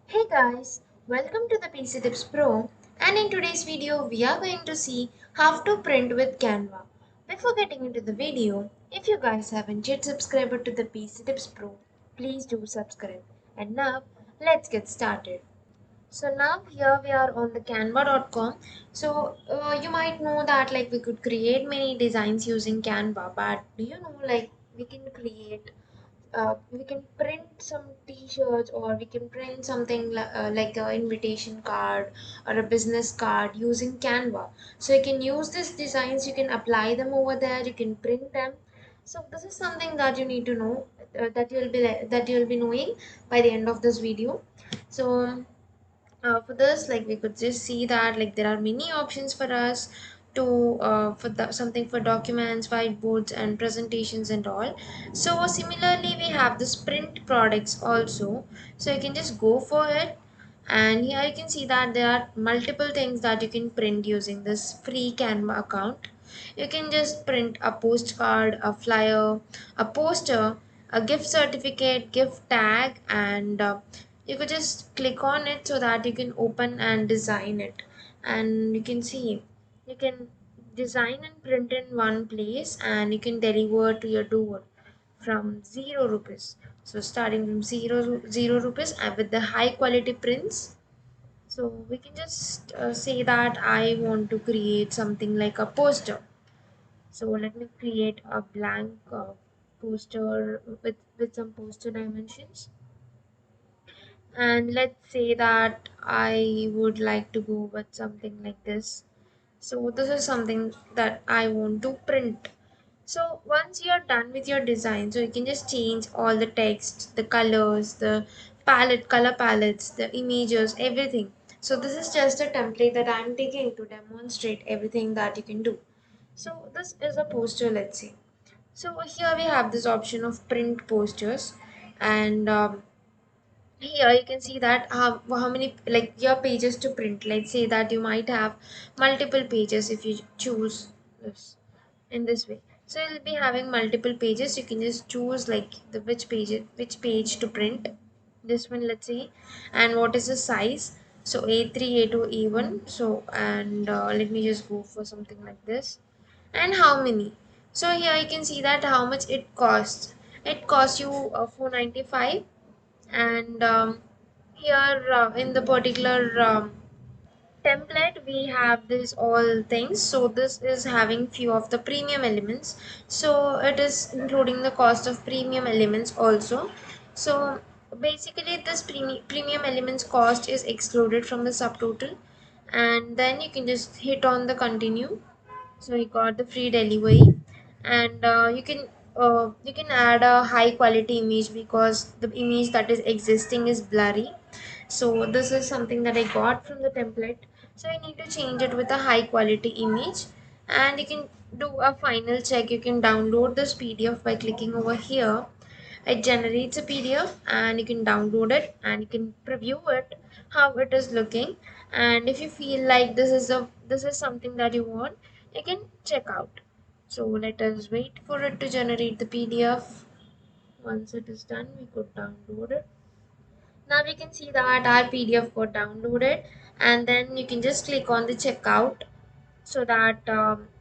Hey guys, welcome to the PC Tips Pro, and in today's video we are going to see how to print with Canva. Before getting into the video, if you guys haven't yet subscribed to the PC Tips Pro, please do subscribe. And now let's get started. So now here we are on the canva.com. So you might know that like we could create many designs using Canva, but do you know like we can print some t-shirts, or we can print something like an invitation card or a business card using Canva. So you can use these designs, you can apply them over there, you can print them. So this is something that you need to know, that you'll be knowing by the end of this video. So for this, like, we could just see that like there are many options for us to something for documents, whiteboards and presentations and all. So similarly we have this print products also, so you can just go for it. And here you can see that there are multiple things that you can print using this free Canva account. You can just print a postcard, a flyer, a poster, a gift certificate, gift tag, and you could just click on it so that you can open and design it. And you can see you can design and print in one place, and you can deliver to your door from 0 rupees. So starting from zero rupees and with the high quality prints. So we can just say that I want to create something like a poster. So let me create a blank poster with some poster dimensions. And let's say that I would like to go with something like this. So this is something that I want to print. So once you're done with your design, so you can just change all the text, the colors, the color palettes, the images, everything. So this is just a template that I'm taking to demonstrate everything that you can do. So this is a poster, let's say. So here we have this option of print posters, and here you can see that how many like your pages to print. Let's say that you might have multiple pages if you choose this in this way. So you'll be having multiple pages. You can just choose like the which page to print. This one, let's say. And what is the size? So A3, A2, A1. So and let me just go for something like this. And how many? So here you can see that how much it costs. It costs you 495. And here in the particular template we have this all things. So this is having few of the premium elements, so it is including the cost of premium elements also. So basically this premium elements cost is excluded from the subtotal, and then you can just hit on the continue. So you got the free delivery. And you can add a high quality image because the image that is existing is blurry. So this is something that I got from the template. So I need to change it with a high quality image. And you can do a final check. You can download this PDF by clicking over here. It generates a PDF and you can download it and you can preview it how it is looking. And if you feel like this is something that you want, you can check out. So let us wait for it to generate the PDF. Once it is done, we could download it. Now we can see that our PDF got downloaded, and then you can just click on the checkout, so that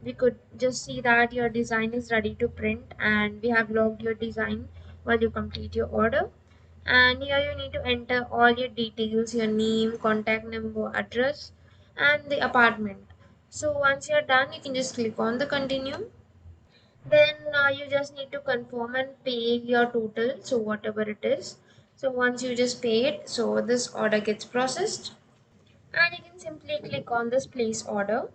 we could just see that your design is ready to print and we have logged your design while you complete your order. And here you need to enter all your details, your name, contact number, address, and the apartment. So once you're done, you can just click on the continue. Then you just need to confirm and pay your total, so whatever it is. So once you just pay it, so this order gets processed, and you can simply click on this place order.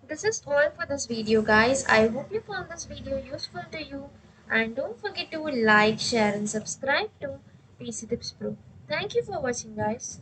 This is all for this video, guys. I hope you found this video useful to you, and don't forget to like, share and subscribe to PC Tips Pro. Thank you for watching, guys.